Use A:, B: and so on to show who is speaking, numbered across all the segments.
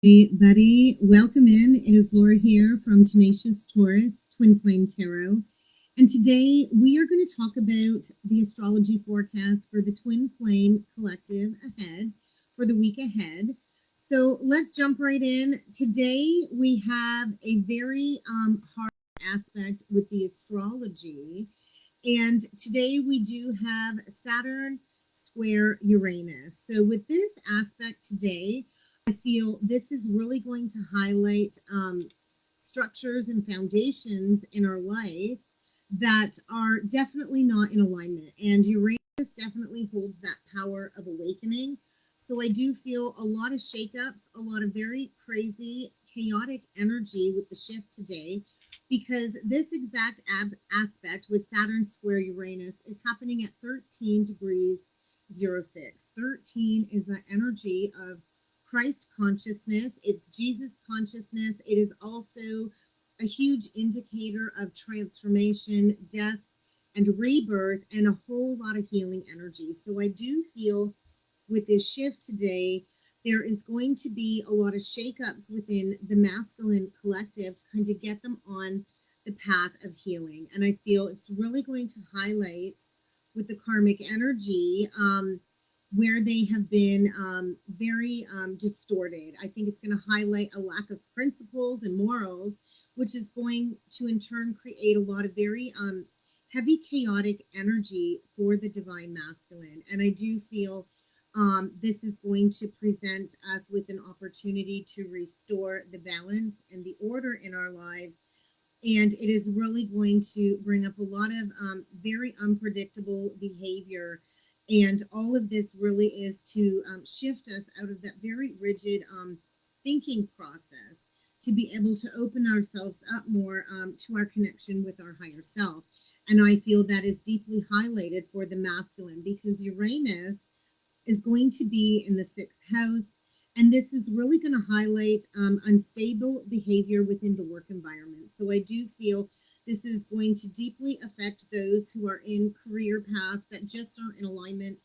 A: Hey, buddy, welcome in. It is Laura here from Tenacious Taurus, Twin Flame Tarot. And today we are going to talk about the astrology forecast for the Twin Flame Collective ahead, for the week ahead. So let's jump right in. Today we have a very hard aspect with the astrology. And today we do have Saturn square Uranus. So with this aspect today, I feel this is really going to highlight structures and foundations in our life that are definitely not in alignment. And Uranus definitely holds that power of awakening. So I do feel a lot of shakeups, a lot of very crazy, chaotic energy with the shift today, because this exact aspect with Saturn square Uranus is happening at 13 degrees 06. 13 is the energy of Christ consciousness, it's Jesus consciousness. It is also a huge indicator of transformation, death, and rebirth, and a whole lot of healing energy. So I do feel with this shift today, there is going to be a lot of shakeups within the masculine collective to kind of get them on the path of healing. And I feel it's really going to highlight with the karmic energy where they have been very distorted. I think it's going to highlight a lack of principles and morals, which is going to in turn create a lot of very heavy chaotic energy for the divine masculine. And I do feel this is going to present us with an opportunity to restore the balance and the order in our lives. And it is really going to bring up a lot of very unpredictable behavior. And all of this really is to shift us out of that very rigid thinking process to be able to open ourselves up more to our connection with our higher self. And I feel that is deeply highlighted for the masculine because Uranus is going to be in the sixth house. And this is really going to highlight unstable behavior within the work environment. So I do feel this is going to deeply affect those who are in career paths that just aren't in alignment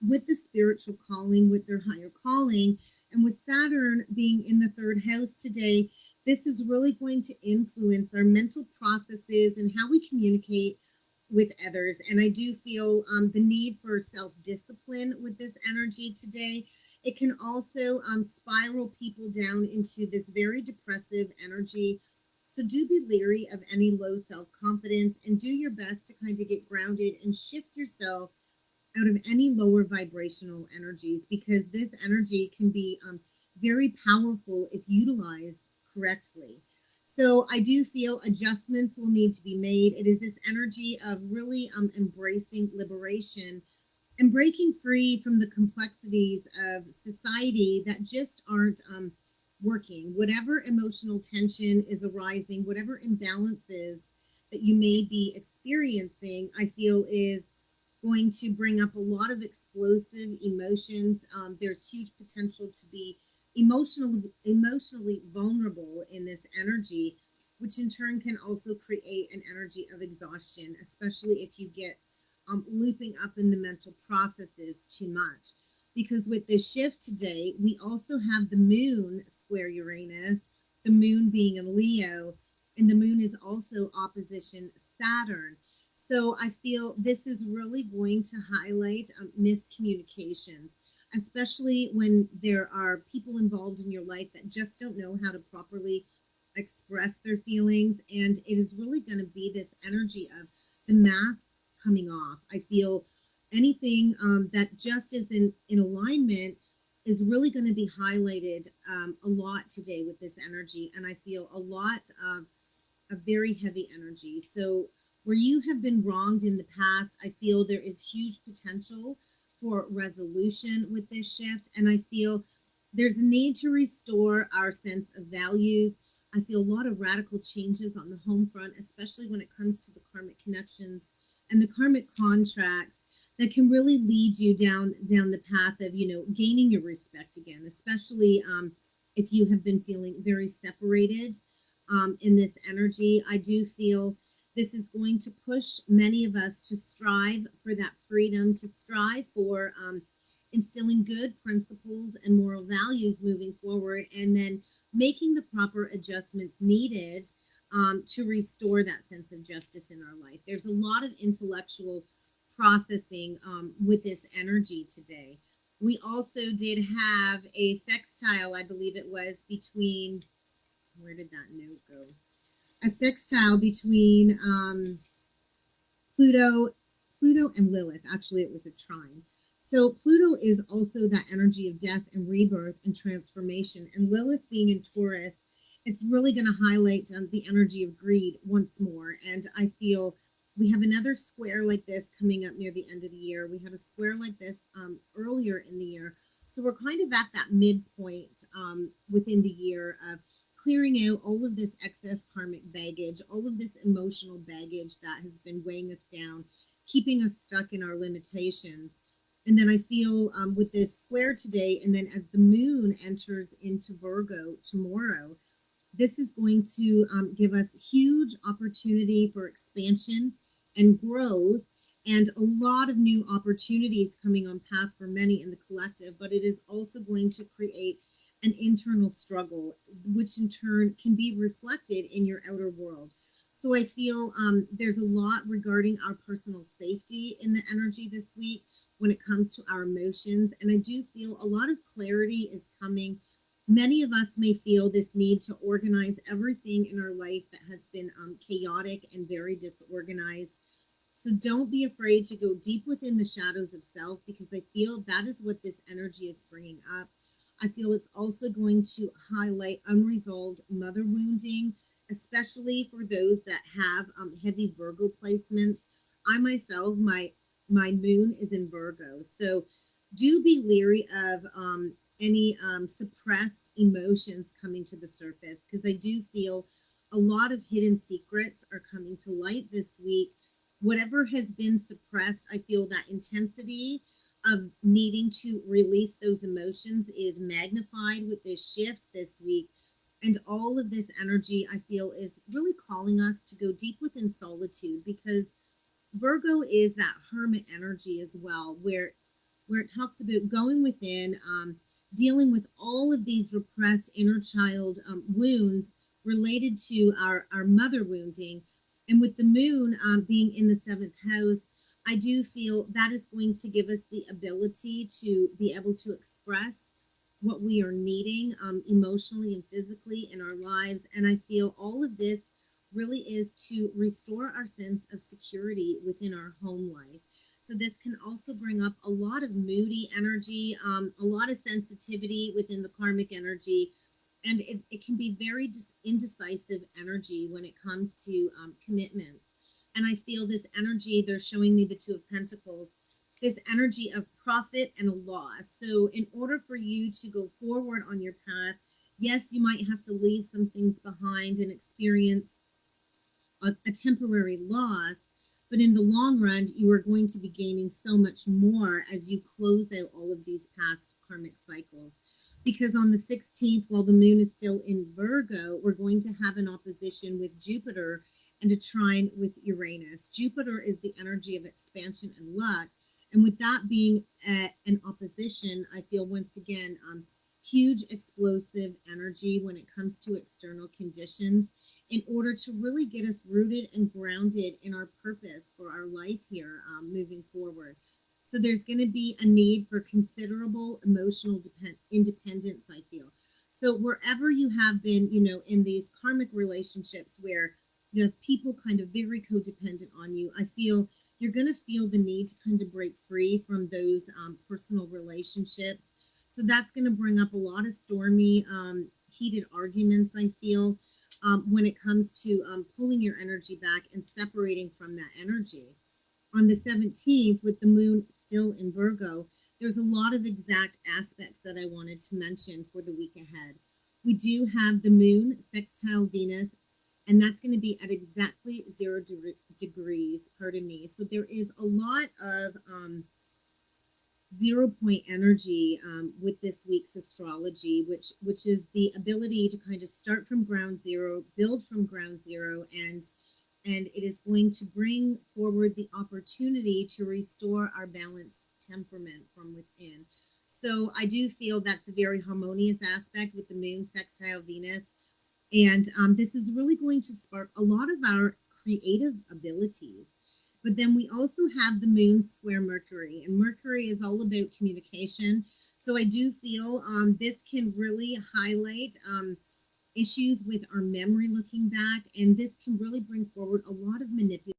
A: with the spiritual calling, with their higher calling. And with Saturn being in the third house today, this is really going to influence our mental processes and how we communicate with others. And I do feel the need for self-discipline with this energy today. It can also spiral people down into this very depressive energy. So do be leery of any low self-confidence and do your best to kind of get grounded and shift yourself out of any lower vibrational energies, because this energy can be very powerful if utilized correctly. So I do feel adjustments will need to be made. It is this energy of really embracing liberation and breaking free from the complexities of society that just aren't working. Whatever emotional tension is arising, whatever imbalances that you may be experiencing, I feel is going to bring up a lot of explosive emotions. There's huge potential to be emotionally vulnerable in this energy, which in turn can also create an energy of exhaustion, especially if you get looping up in the mental processes too much. Because with this shift today, we also have the moon square Uranus, the moon being in Leo, and the moon is also opposition Saturn. So I feel this is really going to highlight miscommunications, especially when there are people involved in your life that just don't know how to properly express their feelings. And it is really going to be this energy of the masks coming off. I feel anything that just isn't in alignment is really going to be highlighted a lot today with this energy. And I feel a lot of a very heavy energy. So where you have been wronged in the past, I feel there is huge potential for resolution with this shift. And I feel there's a need to restore our sense of values. I feel a lot of radical changes on the home front, especially when it comes to the karmic connections and the karmic contracts that can really lead you down the path of, gaining your respect again, especially if you have been feeling very separated in this energy. I do feel this is going to push many of us to strive for that freedom, to strive for instilling good principles and moral values moving forward, and then making the proper adjustments needed to restore that sense of justice in our life. There's a lot of intellectual processing with this energy today. We also did have a sextile, I believe it was between, where did that note go? A sextile between Pluto, Pluto and Lilith. Actually, it was a trine. So Pluto is also that energy of death and rebirth and transformation. And Lilith being in Taurus, it's really going to highlight the energy of greed once more. And I feel we have another square like this coming up near the end of the year. We had a square like this earlier in the year. So we're kind of at that midpoint within the year of clearing out all of this excess karmic baggage, all of this emotional baggage that has been weighing us down, keeping us stuck in our limitations. And then I feel with this square today, and then as the moon enters into Virgo tomorrow, this is going to give us huge opportunity for expansion and growth, and a lot of new opportunities coming on path for many in the collective, but it is also going to create an internal struggle, which in turn can be reflected in your outer world. So I feel there's a lot regarding our personal safety in the energy this week when it comes to our emotions. And I do feel a lot of clarity is coming. Many of us may feel this need to organize everything in our life that has been chaotic and very disorganized. So don't be afraid to go deep within the shadows of self, because I feel that is what this energy is bringing up. I feel it's also going to highlight unresolved mother wounding, especially for those that have heavy Virgo placements. I myself, my moon is in Virgo, so do be leery of any suppressed emotions coming to the surface, because I do feel a lot of hidden secrets are coming to light this week. Whatever has been suppressed, I feel that intensity of needing to release those emotions is magnified with this shift this week. And all of this energy, I feel, is really calling us to go deep within solitude, because Virgo is that hermit energy as well, where it talks about going within, dealing with all of these repressed inner child wounds related to our mother wounding. And with the moon being in the seventh house, I do feel that is going to give us the ability to be able to express what we are needing emotionally and physically in our lives. And I feel all of this really is to restore our sense of security within our home life. So this can also bring up a lot of moody energy, a lot of sensitivity within the karmic energy. And it can be very indecisive energy when it comes to commitments. And I feel this energy, they're showing me the Two of Pentacles, this energy of profit and a loss. So in order for you to go forward on your path, yes, you might have to leave some things behind and experience a temporary loss, but in the long run, you are going to be gaining so much more as you close out all of these past karmic cycles. Because on the 16th, while the moon is still in Virgo, we're going to have an opposition with Jupiter and a trine with Uranus. Jupiter is the energy of expansion and luck. And with that being an opposition, I feel once again, huge explosive energy when it comes to external conditions, in order to really get us rooted and grounded in our purpose for our life here moving forward. So there's going to be a need for considerable emotional independence, I feel. So wherever you have been, in these karmic relationships where you have people kind of very codependent on you, I feel you're going to feel the need to kind of break free from those personal relationships. So that's going to bring up a lot of stormy, heated arguments, I feel, when it comes to pulling your energy back and separating from that energy. On the 17th, with the moon still in Virgo, there's a lot of exact aspects that I wanted to mention for the week ahead. We do have the moon sextile Venus, and that's going to be at exactly 0 degrees, pardon me. So there is a lot of 0 point energy with this week's astrology, which is the ability to kind of start from ground zero, build from ground zero, and it is going to bring forward the opportunity to restore our balanced temperament from within. So I do feel that's a very harmonious aspect with the moon sextile Venus. And this is really going to spark a lot of our creative abilities. But then we also have the moon square Mercury, and Mercury is all about communication. So I do feel this can really highlight issues with our memory looking back, and this can really bring forward a lot of manipulative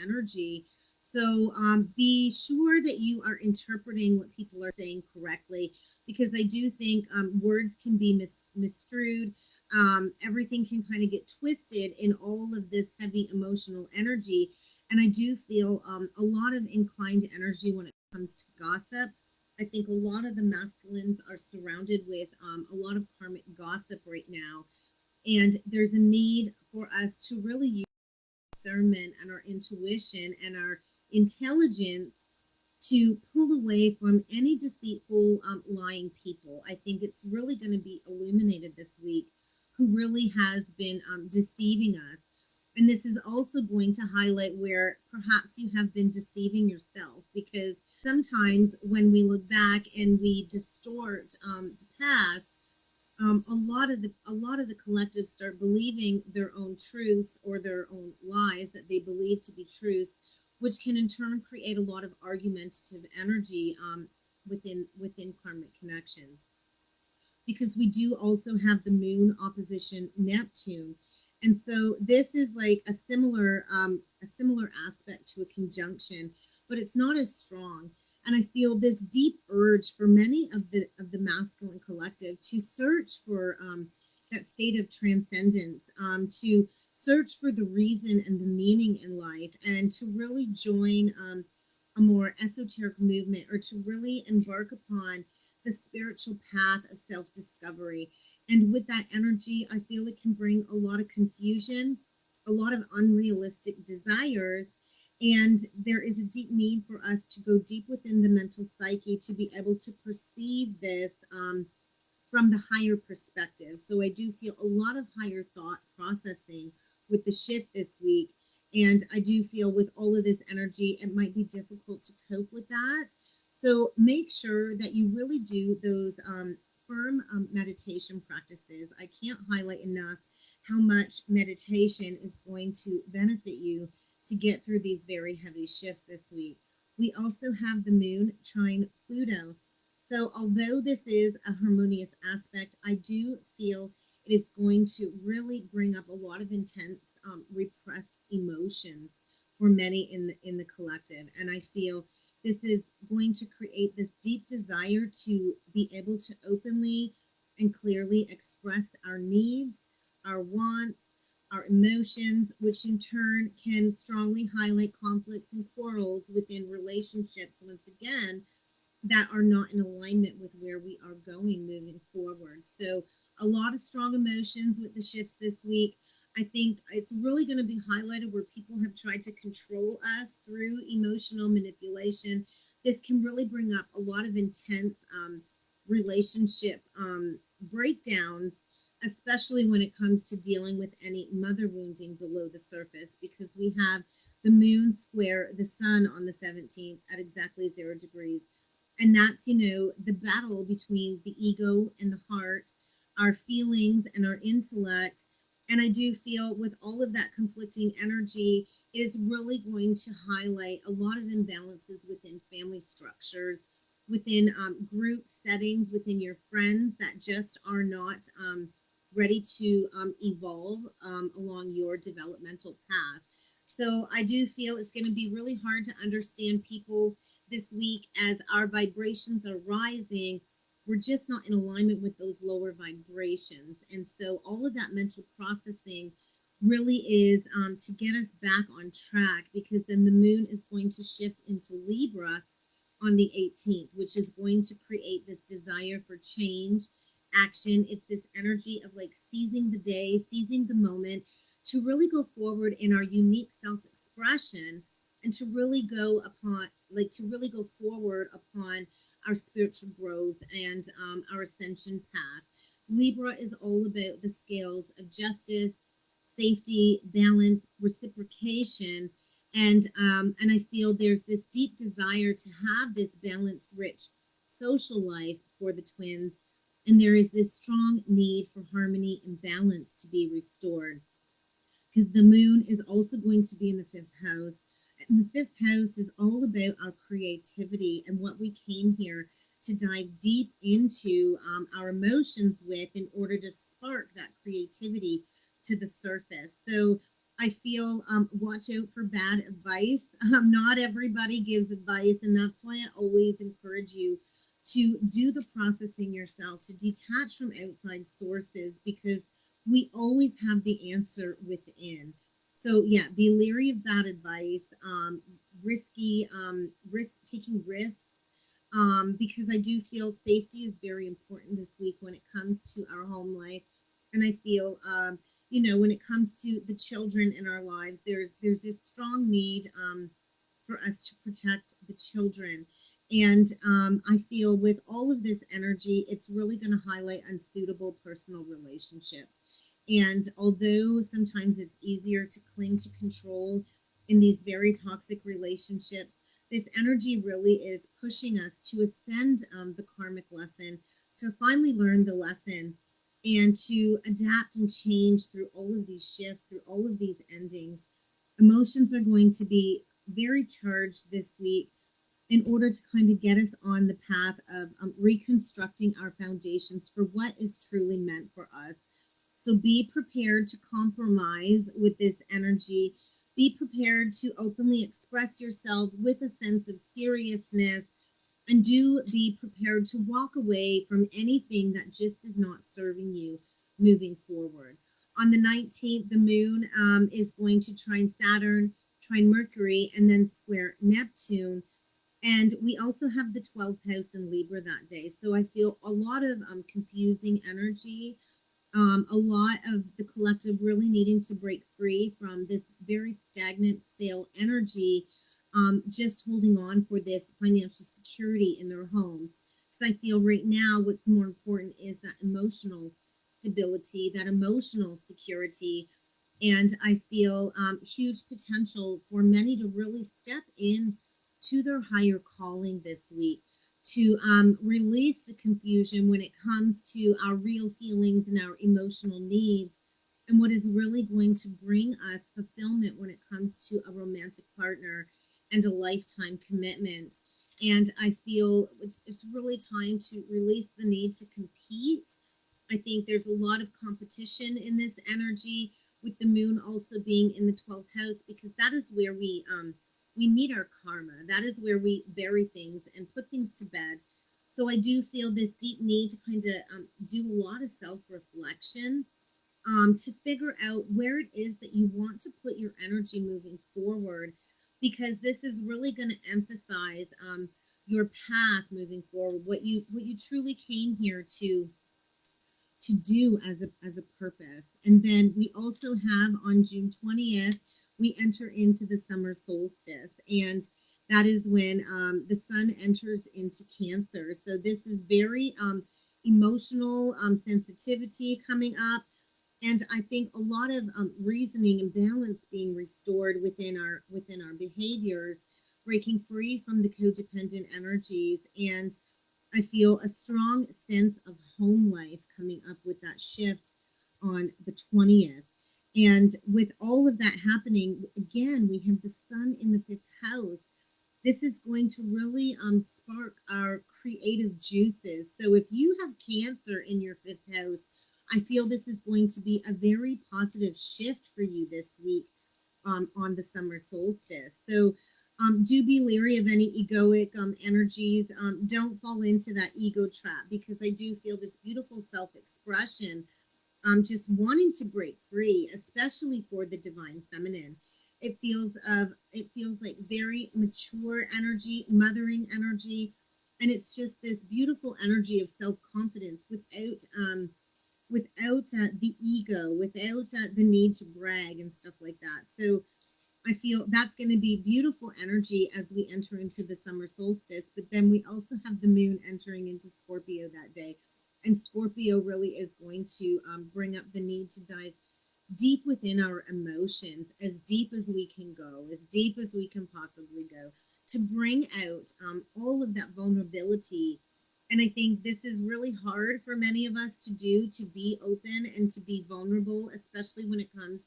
A: energy. So be sure that you are interpreting what people are saying correctly, because I do think words can be misstrued. Everything can kind of get twisted in all of this heavy emotional energy. And I do feel a lot of inclined energy when it comes to gossip. I think a lot of the masculines are surrounded with a lot of karmic gossip right now. And there's a need for us to really use discernment and our intuition and our intelligence to pull away from any deceitful, lying people. I think it's really going to be illuminated this week who really has been deceiving us. And this is also going to highlight where perhaps you have been deceiving yourself, because sometimes when we look back and we distort the past, a lot of the collectives start believing their own truths or their own lies that they believe to be truth, which can in turn create a lot of argumentative energy within karmic connections. Because we do also have the moon opposition Neptune, and so this is like a similar aspect to a conjunction, but it's not as strong. And I feel this deep urge for many of the masculine collective to search for that state of transcendence, to search for the reason and the meaning in life, and to really join a more esoteric movement, or to really embark upon the spiritual path of self discovery. And with that energy, I feel it can bring a lot of confusion, a lot of unrealistic desires. And there is a deep need for us to go deep within the mental psyche to be able to perceive this from the higher perspective. So I do feel a lot of higher thought processing with the shift this week. And I do feel with all of this energy, it might be difficult to cope with that. So make sure that you really do those firm meditation practices. I can't highlight enough how much meditation is going to benefit you to get through these very heavy shifts this week. We also have the moon trine Pluto. So although this is a harmonious aspect, I do feel it is going to really bring up a lot of intense repressed emotions for many in the collective. And I feel this is going to create this deep desire to be able to openly and clearly express our needs, our wants, our emotions, which in turn can strongly highlight conflicts and quarrels within relationships, once again, that are not in alignment with where we are going moving forward. So, a lot of strong emotions with the shifts this week. I think it's really going to be highlighted where people have tried to control us through emotional manipulation. This can really bring up a lot of intense relationship breakdowns, especially when it comes to dealing with any mother wounding below the surface, because we have the moon square the sun on the 17th at exactly 0 degrees. And that's, the battle between the ego and the heart, our feelings and our intellect. And I do feel with all of that conflicting energy, it is really going to highlight a lot of imbalances within family structures, within group settings, within your friends that just are not ready to evolve along your developmental path. So I do feel it's going to be really hard to understand people this week as our vibrations are rising. We're just not in alignment with those lower vibrations. And so all of that mental processing really is to get us back on track, because then the moon is going to shift into Libra on the 18th, which is going to create this desire for change, action. It's this energy of like seizing the day, seizing the moment to really go forward in our unique self expression, and to really go forward upon our spiritual growth and our ascension path. Libra is all about the scales of justice, safety, balance, reciprocation, and I feel there's this deep desire to have this balanced, rich social life for the twins, and there is this strong need for harmony and balance to be restored, because the moon is also going to be in the fifth house. And the fifth house is all about our creativity and what we came here to dive deep into our emotions with in order to spark that creativity to the surface. So I feel watch out for bad advice. Not everybody gives advice, and that's why I always encourage you to do the processing yourself, to detach from outside sources, because we always have the answer within. So yeah, be leery of bad advice, taking risks, because I do feel safety is very important this week when it comes to our home life, and I feel when it comes to the children in our lives, there's this strong need for us to protect the children. And I feel with all of this energy, it's really going to highlight unsuitable personal relationships. And although sometimes it's easier to cling to control in these very toxic relationships, this energy really is pushing us to ascend the karmic lesson, to finally learn the lesson, and to adapt and change through all of these shifts, through all of these endings. Emotions are going to be very charged this week in order to kind of get us on the path of reconstructing our foundations for what is truly meant for us. So be prepared to compromise with this energy. Be prepared to openly express yourself with a sense of seriousness, and do be prepared to walk away from anything that just is not serving you moving forward. On the 19th, the moon is going to trine Saturn, trine Mercury, and then square Neptune. And we also have the 12th house in Libra that day. So I feel a lot of confusing energy, a lot of the collective really needing to break free from this very stagnant, stale energy, just holding on for this financial security in their home. Because I feel right now what's more important is that emotional stability, that emotional security. And I feel huge potential for many to really step in to their higher calling this week, to release the confusion when it comes to our real feelings and our emotional needs, and what is really going to bring us fulfillment when it comes to a romantic partner and a lifetime commitment. And I feel it's really time to release the need to compete. I think there's a lot of competition in this energy, with the moon also being in the 12th house, because that is where we meet our karma. That is where we bury things and put things to bed. So I do feel this deep need to kind of do a lot of self-reflection, to figure out where it is that you want to put your energy moving forward, because this is really going to emphasize your path moving forward, what you truly came here to do as a purpose. And then we also have on June 20th, we enter into the summer solstice, and that is when the sun enters into Cancer. So this is very emotional sensitivity coming up, and I think a lot of reasoning and balance being restored within our behaviors, breaking free from the codependent energies. And I feel a strong sense of home life coming up with that shift on the 20th. And with all of that happening, again, we have the sun in the fifth house. This is going to really spark our creative juices. So if you have Cancer in your fifth house, I feel this is going to be a very positive shift for you this week on the summer solstice. So do be leery of any egoic energies. Don't fall into that ego trap, because I do feel this beautiful self-expression, just wanting to break free, especially for the divine feminine. It feels like very mature energy, mothering energy, and it's just this beautiful energy of self-confidence without the ego, without the need to brag and stuff like that. So I feel that's going to be beautiful energy as we enter into the summer solstice. But then we also have the moon entering into Scorpio that day. And Scorpio really is going to bring up the need to dive deep within our emotions, as deep as we can go, as deep as we can possibly go, to bring out all of that vulnerability And I think this is really hard for many of us to do, to be open and to be vulnerable, especially when it comes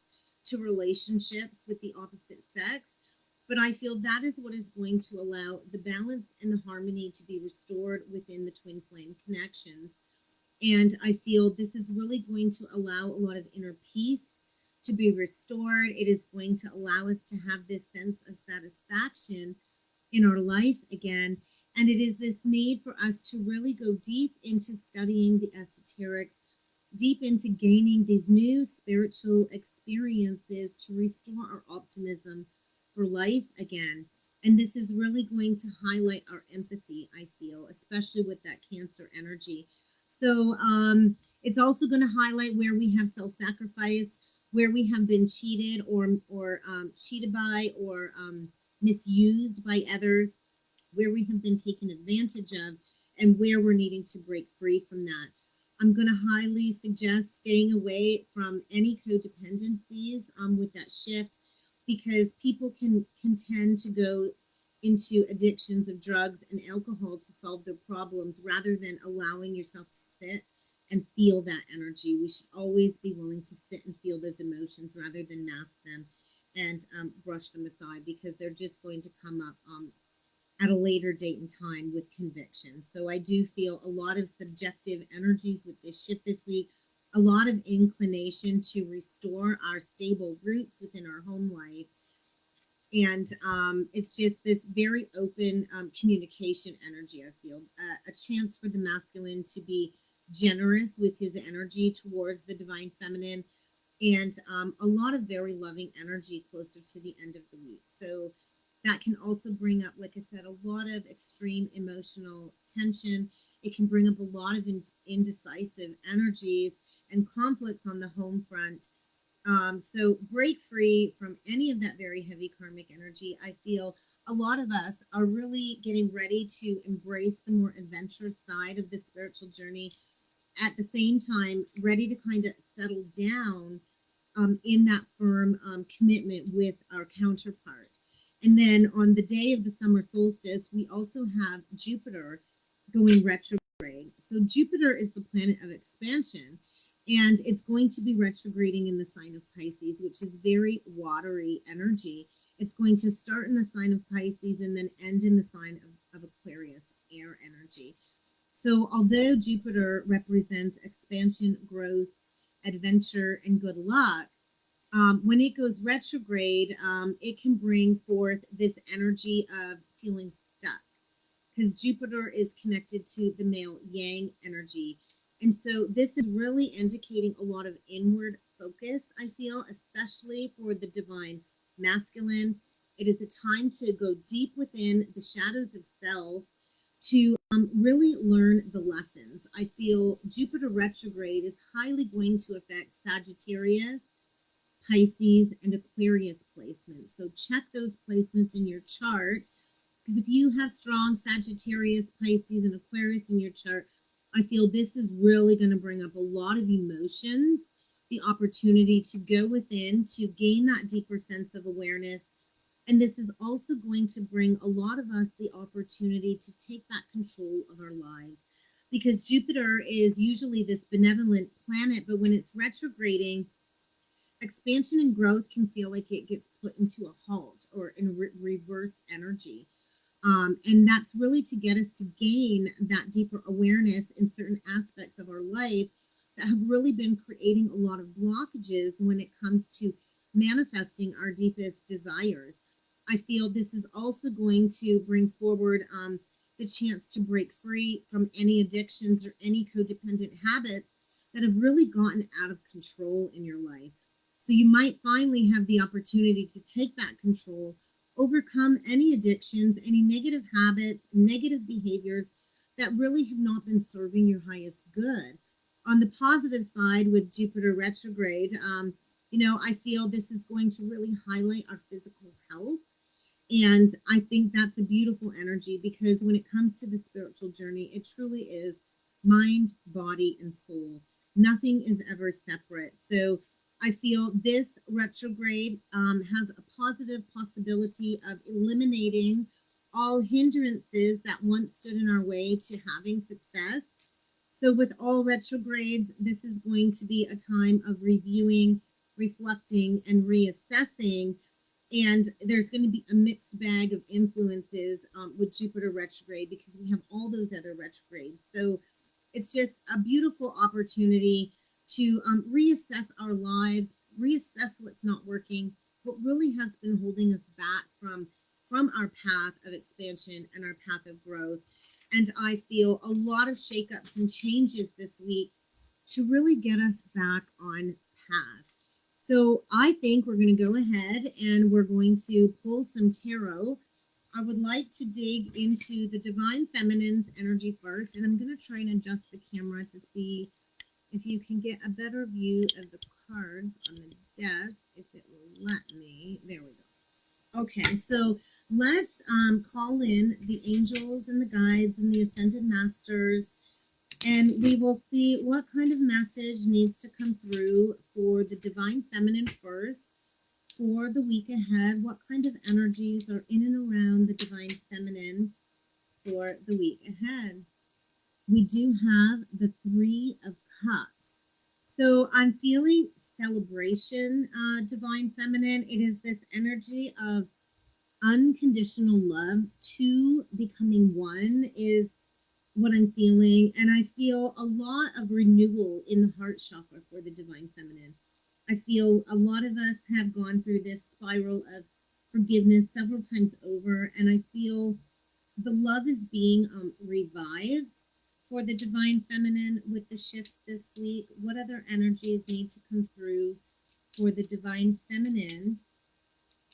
A: to relationships with the opposite sex. But I feel that is what is going to allow the balance and the harmony to be restored within the twin flame connections. And I feel this is really going to allow a lot of inner peace to be restored. It is going to allow us to have this sense of satisfaction in our life again. And it is this need for us to really go deep into studying the esoterics, deep into gaining these new spiritual experiences to restore our optimism for life again. And this is really going to highlight our empathy, I feel, especially with that Cancer energy. So it's also going to highlight where we have self-sacrificed, where we have been cheated or cheated by or misused by others, where we have been taken advantage of, and where we're needing to break free from that. I'm going to highly suggest staying away from any codependencies with that shift, because people can tend to go into addictions of drugs and alcohol to solve their problems rather than allowing yourself to sit and feel that energy. We should always be willing to sit and feel those emotions rather than mask them and brush them aside, because they're just going to come up at a later date and time with conviction. So I do feel a lot of subjective energies with this shift this week, a lot of inclination to restore our stable roots within our home life. And it's just this very open communication energy, I feel. A chance for the masculine to be generous with his energy towards the divine feminine, and a lot of very loving energy closer to the end of the week. So that can also bring up, like I said, a lot of extreme emotional tension. It can bring up a lot of indecisive energies and conflicts on the home front. So break free from any of that very heavy karmic energy. I feel a lot of us are really getting ready to embrace the more adventurous side of the spiritual journey, at the same time ready to kind of settle down in that firm commitment with our counterpart. And then on the day of the summer solstice, we also have Jupiter going retrograde. So Jupiter is the planet of expansion, and it's going to be retrograding in the sign of Pisces, which is very watery energy. It's going to start in the sign of Pisces and then end in the sign of Aquarius, air energy. So although Jupiter represents expansion, growth, adventure, and good luck, when it goes retrograde, it can bring forth this energy of feeling stuck, because Jupiter is connected to the male yang energy. And so this is really indicating a lot of inward focus, I feel, especially for the divine masculine. It is a time to go deep within the shadows of self to really learn the lessons. I feel Jupiter retrograde is highly going to affect Sagittarius, Pisces, and Aquarius placements. So check those placements in your chart, because if you have strong Sagittarius, Pisces, and Aquarius in your chart, I feel this is really going to bring up a lot of emotions, the opportunity to go within, to gain that deeper sense of awareness. And this is also going to bring a lot of us the opportunity to take back control of our lives, because Jupiter is usually this benevolent planet, but when it's retrograding, expansion and growth can feel like it gets put into a halt or in reverse energy. And that's really to get us to gain that deeper awareness in certain aspects of our life that have really been creating a lot of blockages when it comes to manifesting our deepest desires. I feel this is also going to bring forward the chance to break free from any addictions or any codependent habits that have really gotten out of control in your life. So you might finally have the opportunity to take that control, overcome any addictions, any negative habits, negative behaviors that really have not been serving your highest good. On the positive side, with Jupiter retrograde, I feel this is going to really highlight our physical health. And I think that's a beautiful energy, because when it comes to the spiritual journey, it truly is mind, body, and soul. Nothing is ever separate. So I feel this retrograde has a positive possibility of eliminating all hindrances that once stood in our way to having success. So with all retrogrades, this is going to be a time of reviewing, reflecting, and reassessing. And there's going to be a mixed bag of influences with Jupiter retrograde because we have all those other retrogrades. So it's just a beautiful opportunity to reassess our lives, reassess what's not working, what really has been holding us back from our path of expansion and our path of growth. And I feel a lot of shakeups and changes this week to really get us back on path. So I think we're going to go ahead and we're going to pull some tarot. I would like to dig into the Divine Feminine's energy first, and I'm going to try and adjust the camera to see if you can get a better view of the cards on the desk, if it will let me. There we go. Okay, so let's call in the angels and the guides and the Ascended Masters, and we will see what kind of message needs to come through for the Divine Feminine first. For the week ahead, what kind of energies are in and around the Divine Feminine for the week ahead? We do have the Three of Cups. So I'm feeling celebration, Divine Feminine. It is this energy of unconditional love. Two becoming one is what I'm feeling. And I feel a lot of renewal in the heart chakra for the Divine Feminine. I feel a lot of us have gone through this spiral of forgiveness several times over, and I feel the love is being revived for the Divine Feminine with the shifts this week. What other energies need to come through for the Divine Feminine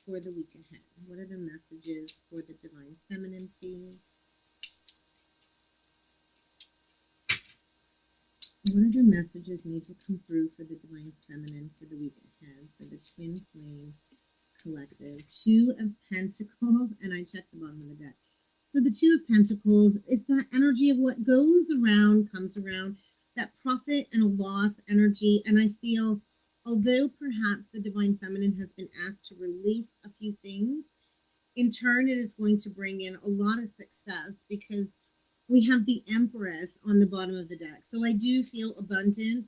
A: for the week ahead? What are the messages for the Divine Feminine, please? What other messages need to come through for the Divine Feminine for the week ahead for the Twin Flame Collective? Two of Pentacles, and I checked the bottom of the deck. So the Two of Pentacles, it's that energy of what goes around comes around, that profit and a loss energy. And I feel, although perhaps the Divine Feminine has been asked to release a few things, in turn it is going to bring in a lot of success because we have the Empress on the bottom of the deck. So I do feel abundance,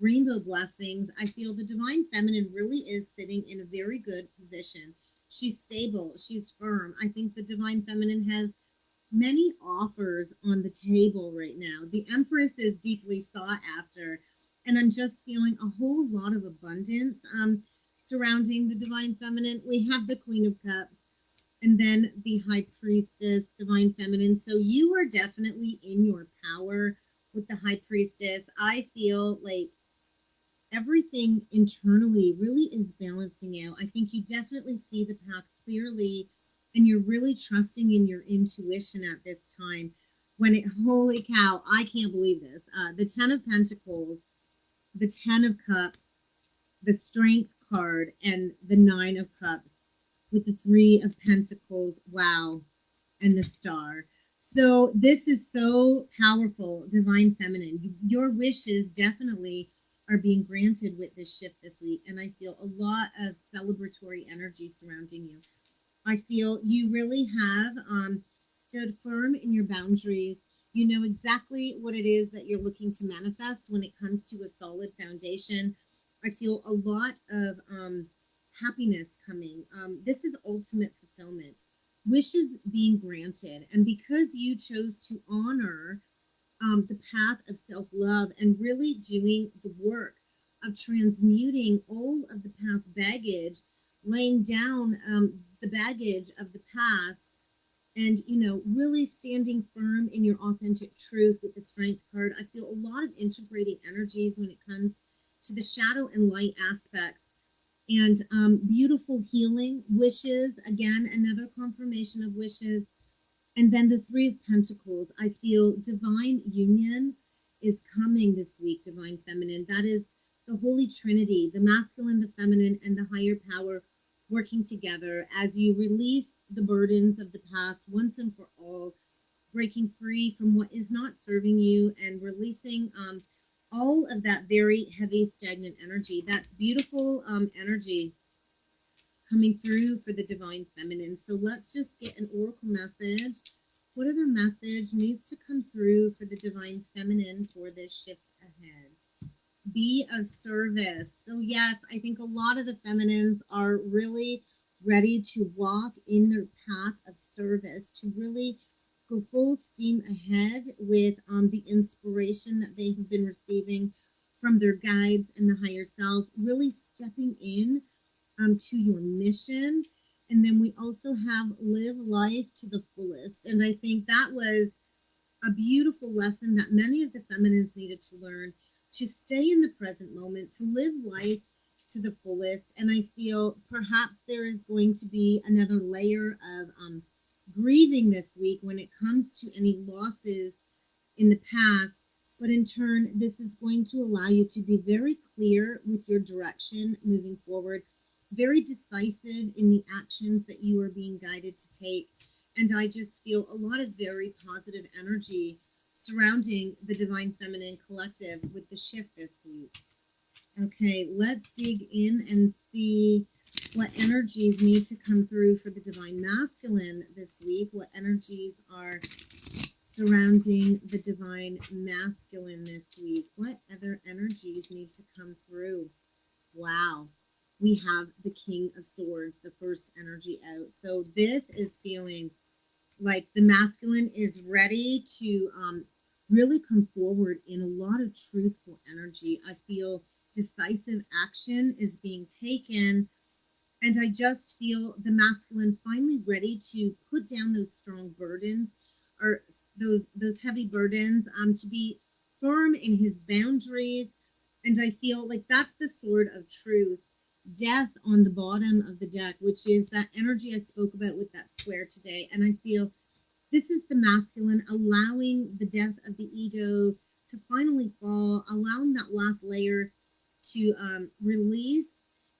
A: rainbow blessings. I feel the Divine Feminine really is sitting in a very good position. She's stable. She's firm. I think the Divine Feminine has many offers on the table right now. The Empress is deeply sought after, and I'm just feeling a whole lot of abundance surrounding the Divine Feminine. We have the Queen of Cups, and then the High Priestess, Divine Feminine. So you are definitely in your power with the High Priestess. I feel like everything internally really is balancing out. I think you definitely see the path clearly, and you're really trusting in your intuition at this time. Holy cow, I can't believe this. The Ten of Pentacles, the Ten of Cups, the Strength card, and the Nine of Cups with the Three of Pentacles, wow, and the Star. So this is so powerful, Divine Feminine. Your wishes definitely are being granted with this shift this week, and I feel a lot of celebratory energy surrounding you. I feel you really have stood firm in your boundaries. You know exactly what it is that you're looking to manifest when it comes to a solid foundation. I feel a lot of happiness coming. This is ultimate fulfillment. Wishes being granted. And because you chose to honor the path of self-love and really doing the work of transmuting all of the past baggage, laying down the baggage of the past, and really standing firm in your authentic truth with the Strength card. I feel a lot of integrating energies when it comes to the shadow and light aspects, and beautiful healing wishes. Again, another confirmation of wishes. And then the Three of Pentacles. I feel divine union is coming this week, Divine Feminine. That is the Holy Trinity, the masculine, the feminine, and the higher power working together as you release the burdens of the past once and for all, breaking free from what is not serving you and releasing all of that very heavy, stagnant energy. That's beautiful energy. coming through for the divine feminine. So let's just get an oracle message. What other message needs to come through for the divine feminine for this shift ahead? Be of service. So yes, I think a lot of the feminines are really ready to walk in their path of service, to really go full steam ahead with the inspiration that they have been receiving from their guides and the higher self, really stepping in to your mission. And then we also have live life to the fullest. And I think that was a beautiful lesson that many of the feminines needed to learn, to stay in the present moment, to live life to the fullest. And I feel perhaps there is going to be another layer of grieving this week when it comes to any losses in the past. But in turn, this is going to allow you to be very clear with your direction moving forward, very decisive in the actions that you are being guided to take. And I just feel a lot of very positive energy surrounding the Divine Feminine Collective with the shift this week. Okay, let's dig in and see what energies need to come through for the Divine Masculine this week. What energies are surrounding the Divine Masculine this week? What other energies need to come through? Wow. We have the King of Swords, the first energy out. So this is feeling like the masculine is ready to really come forward in a lot of truthful energy. I feel decisive action is being taken, and I just feel the masculine finally ready to put down those strong burdens, or those heavy burdens, to be firm in his boundaries. And I feel like that's the sword of truth. Death on the bottom of the deck, which is that energy I spoke about with that square today. And I feel this is the masculine allowing the death of the ego to finally fall, allowing that last layer to release.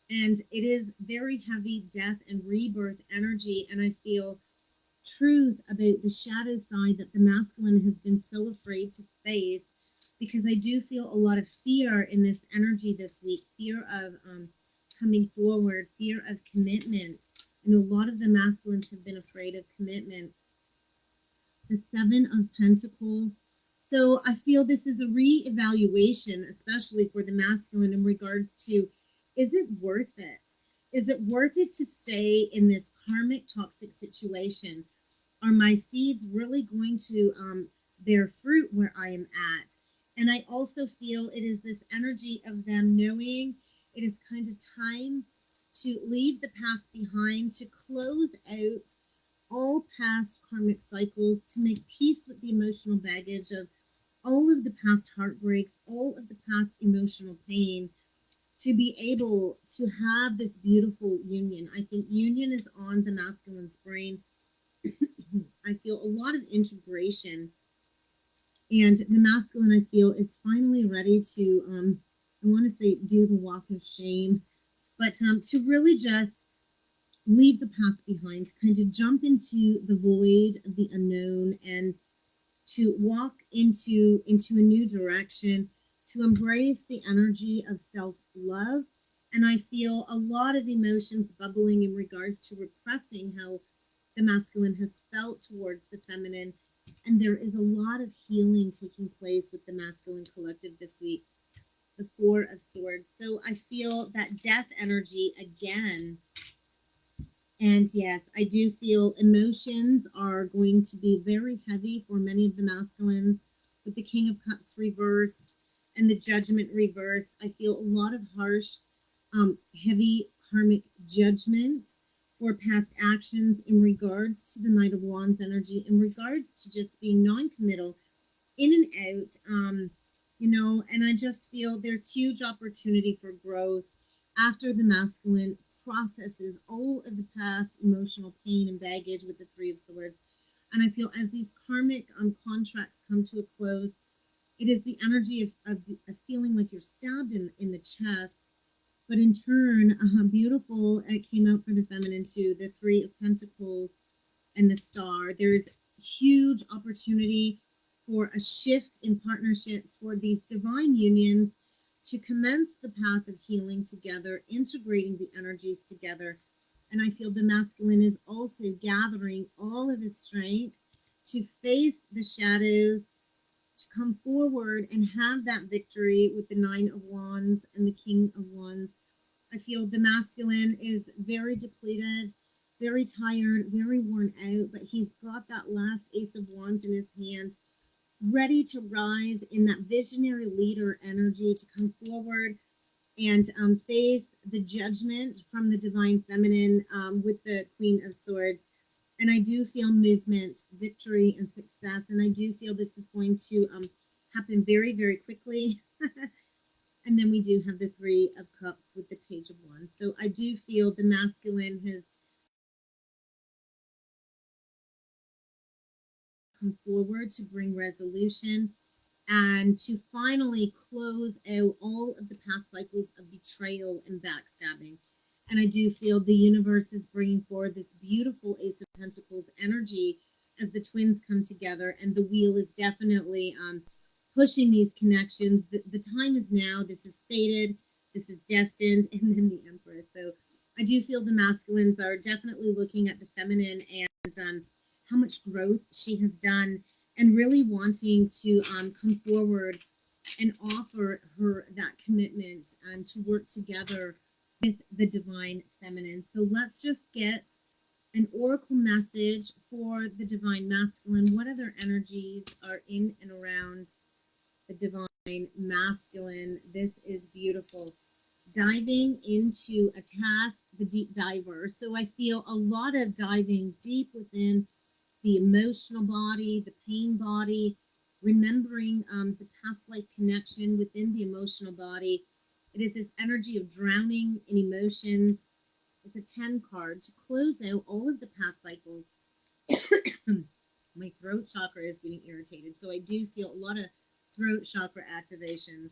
A: And it is very heavy death and rebirth energy. And I feel truth about the shadow side that the masculine has been so afraid to face, because I do feel a lot of fear in this energy this week, fear of coming forward, fear of commitment. I know a lot of the masculines have been afraid of commitment. The Seven of Pentacles. So I feel this is a re-evaluation, especially for the masculine, in regards to, is it worth it? Is it worth it to stay in this karmic toxic situation? Are my seeds really going to bear fruit where I am at? And I also feel it is this energy of them knowing it is kind of time to leave the past behind, to close out all past karmic cycles, to make peace with the emotional baggage of all of the past heartbreaks, all of the past emotional pain, to be able to have this beautiful union. I think union is on the masculine's brain. I feel a lot of integration, and the masculine, I feel, is finally ready to, I want to say, do the walk of shame, but to really just leave the past behind, to kind of jump into the void of the unknown, and to walk into a new direction, to embrace the energy of self-love. And I feel a lot of emotions bubbling in regards to repressing how the masculine has felt towards the feminine. And there is a lot of healing taking place with the masculine collective this week. The Four of Swords. So I feel that death energy again. And yes, I do feel emotions are going to be very heavy for many of the masculines, with the King of Cups reversed and the Judgment reversed. I feel a lot of harsh, heavy karmic judgment for past actions in regards to the Knight of Wands energy, in regards to just being non-committal, in and out, and I just feel there's huge opportunity for growth after the masculine processes all of the past emotional pain and baggage with the Three of Swords. And I feel as these karmic contracts come to a close, it is the energy of feeling like you're stabbed in the chest. But in turn, beautiful, it came out for the feminine too, the Three of Pentacles and the Star. There is huge opportunity for a shift in partnerships, for these divine unions to commence the path of healing together, integrating the energies together. And I feel the masculine is also gathering all of his strength to face the shadows, to come forward and have that victory with the Nine of Wands and the King of Wands. I feel the masculine is very depleted, very tired, very worn out, but he's got that last Ace of Wands in his hand, ready to rise in that visionary leader energy to come forward and face the judgment from the divine feminine with the Queen of Swords. And I do feel movement, victory, and success. And I do feel this is going to happen very, very quickly. And then we do have the Three of Cups with the Page of Wands. So I do feel the masculine has come forward to bring resolution and to finally close out all of the past cycles of betrayal and backstabbing. And I do feel the universe is bringing forward this beautiful Ace of Pentacles energy as the twins come together, and the wheel is definitely pushing these connections. The time is now. This is fated. This is destined. And then the Empress. So I do feel the masculines are definitely looking at the feminine and how much growth she has done, and really wanting to come forward and offer her that commitment and to work together with the divine feminine. So let's just get an oracle message for the divine masculine. What other energies are in and around the divine masculine? This is beautiful. Diving into a task, the deep diver. So I feel a lot of diving deep within the emotional body, the pain body, remembering the past life connection within the emotional body. It is this energy of drowning in emotions. It's a 10 card to close out all of the past cycles. My throat chakra is getting irritated, so I do feel a lot of throat chakra activation.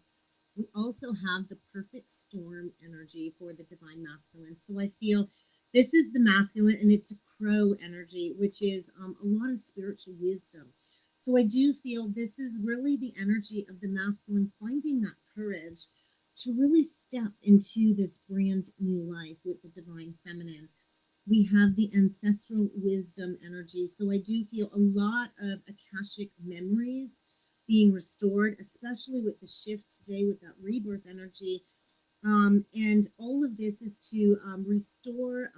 A: We also have the perfect storm energy for the divine masculine. So I feel this is the masculine, and it's a crow energy, which is a lot of spiritual wisdom. So I do feel this is really the energy of the masculine finding that courage to really step into this brand new life with the divine feminine. We have the ancestral wisdom energy. So I do feel a lot of Akashic memories being restored, especially with the shift today with that rebirth energy. And all of this is to restore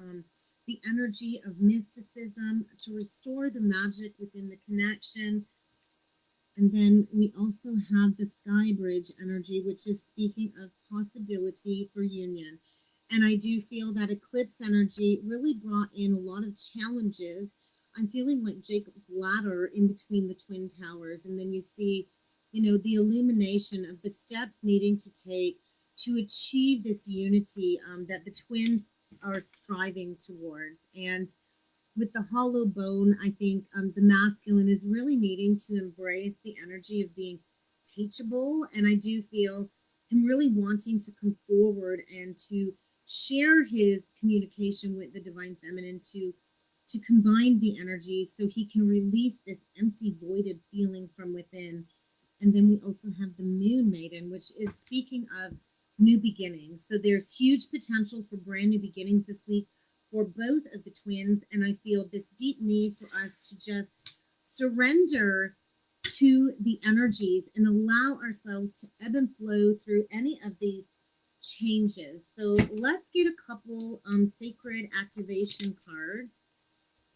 A: the energy of mysticism, to restore the magic within the connection. And then we also have the sky bridge energy, which is speaking of possibility for union. And I do feel that eclipse energy really brought in a lot of challenges. I'm feeling like Jacob's ladder in between the twin towers. And then you see, the illumination of the steps needing to take to achieve this unity that the twins are striving towards. And with the hollow bone, I think the masculine is really needing to embrace the energy of being teachable. And I do feel him really wanting to come forward and to share his communication with the divine feminine to combine the energy so he can release this empty, voided feeling from within. And then we also have the moon maiden, which is speaking of new beginnings. So there's huge potential for brand new beginnings this week for both of the twins. And I feel this deep need for us to just surrender to the energies and allow ourselves to ebb and flow through any of these changes. So let's get a couple sacred activation cards.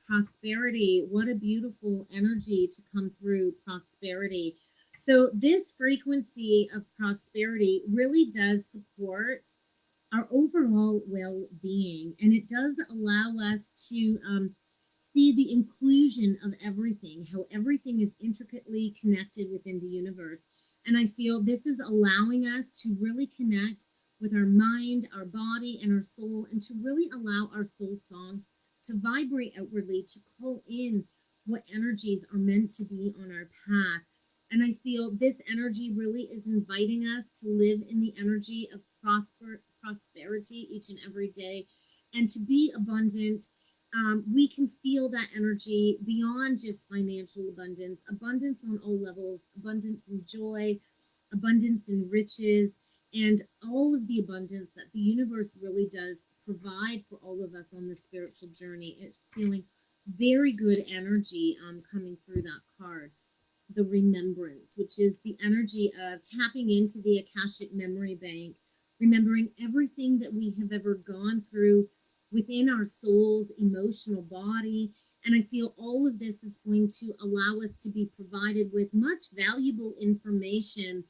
A: Prosperity, what a beautiful energy to come through prosperity. So this frequency of prosperity really does support our overall well-being, and it does allow us to see the inclusion of everything, how everything is intricately connected within the universe. And I feel this is allowing us to really connect with our mind, our body, and our soul, and to really allow our soul song to vibrate outwardly, to call in what energies are meant to be on our path. And I feel this energy really is inviting us to live in the energy of prosperity each and every day, and to be abundant. We can feel that energy beyond just financial abundance, abundance on all levels, abundance in joy, abundance in riches, and all of the abundance that the universe really does provide for all of us on this spiritual journey. It's feeling very good energy coming through that card. The remembrance, which is the energy of tapping into the Akashic memory bank, remembering everything that we have ever gone through within our soul's emotional body. And I feel all of this is going to allow us to be provided with much valuable information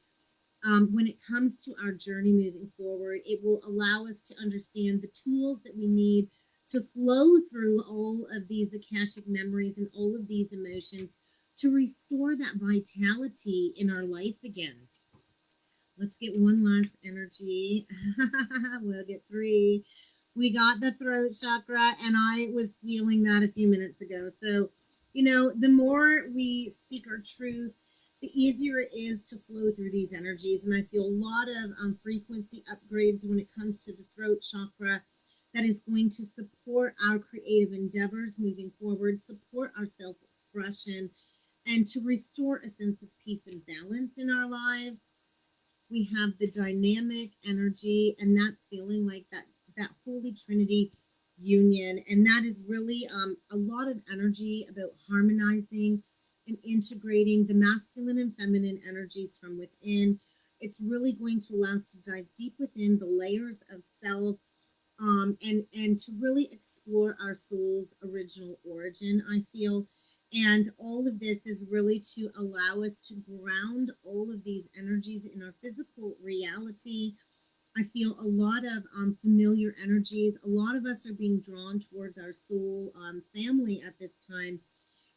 A: when it comes to our journey moving forward. It will allow us to understand the tools that we need to flow through all of these Akashic memories and all of these emotions to restore that vitality in our life again. Let's get one last energy. We'll get three. We got the throat chakra, and I was feeling that a few minutes ago. So, the more we speak our truth, the easier it is to flow through these energies. And I feel a lot of frequency upgrades when it comes to the throat chakra that is going to support our creative endeavors moving forward, support our self-expression, and to restore a sense of peace and balance in our lives. We have the dynamic energy, and that's feeling like that Holy Trinity union. And that is really a lot of energy about harmonizing and integrating the masculine and feminine energies from within. It's really going to allow us to dive deep within the layers of self, and to really explore our soul's original origin, I feel. And all of this is really to allow us to ground all of these energies in our physical reality. I feel a lot of familiar energies. A lot of us are being drawn towards our soul family at this time.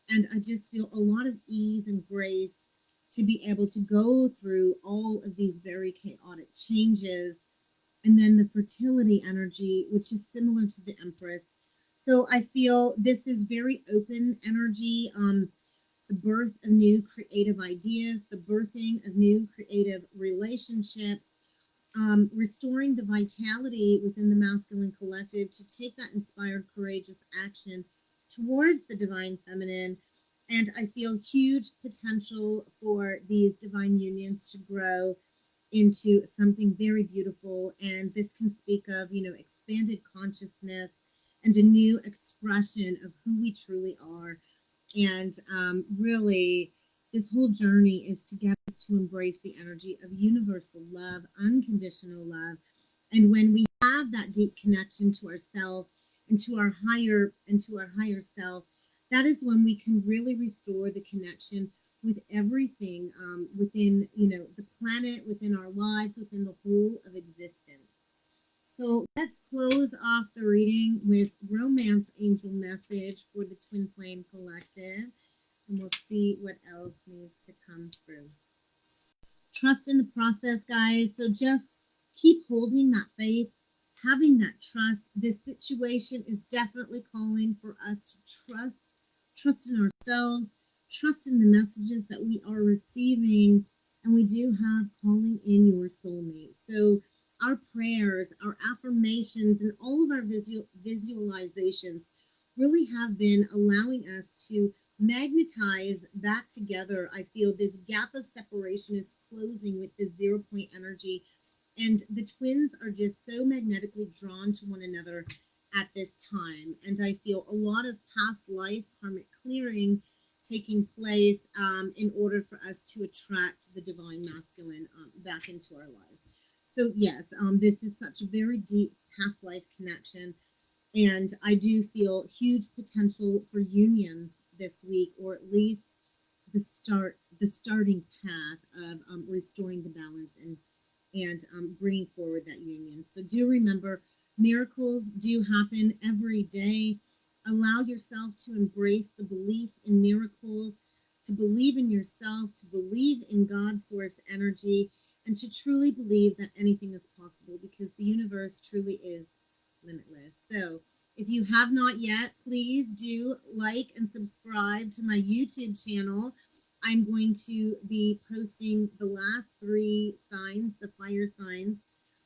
A: And I just feel a lot of ease and grace to be able to go through all of these very chaotic changes. And then the fertility energy, which is similar to the Empress. So I feel this is very open energy, the birth of new creative ideas, the birthing of new creative relationships, restoring the vitality within the masculine collective to take that inspired, courageous action towards the divine feminine. And I feel huge potential for these divine unions to grow into something very beautiful. And this can speak of, expanded consciousness and a new expression of who we truly are. And really, this whole journey is to get us to embrace the energy of universal love, unconditional love. And when we have that deep connection to ourselves and to our higher self, that is when we can really restore the connection with everything within, the planet, within our lives, within the whole of existence. So let's close off the reading with Romance Angel Message for the Twin Flame Collective, and we'll see what else needs to come through. Trust in the process, guys. So just keep holding that faith, having that trust. This situation is definitely calling for us to trust in ourselves, trust in the messages that we are receiving, and we do have calling in your soulmate. So our prayers, our affirmations, and all of our visualizations really have been allowing us to magnetize back together. I feel this gap of separation is closing with this 0 point energy, and the twins are just so magnetically drawn to one another at this time. And I feel a lot of past life karmic clearing taking place in order for us to attract the divine masculine back into our lives. So yes, this is such a very deep past life connection, and I do feel huge potential for unions this week, or at least the starting path of restoring the balance and bringing forward that union. So do remember, miracles do happen every day. Allow yourself to embrace the belief in miracles, to believe in yourself, to believe in God's source energy, and to truly believe that anything is possible, because the universe truly is limitless. So if you have not yet, please do like and subscribe to my YouTube channel. I'm going to be posting the last 3 signs, the fire signs,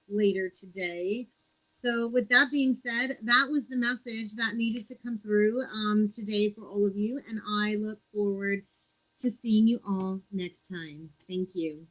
A: later today. So with that being said, that was the message that needed to come through today for all of you, and I look forward to seeing you all next time. Thank you.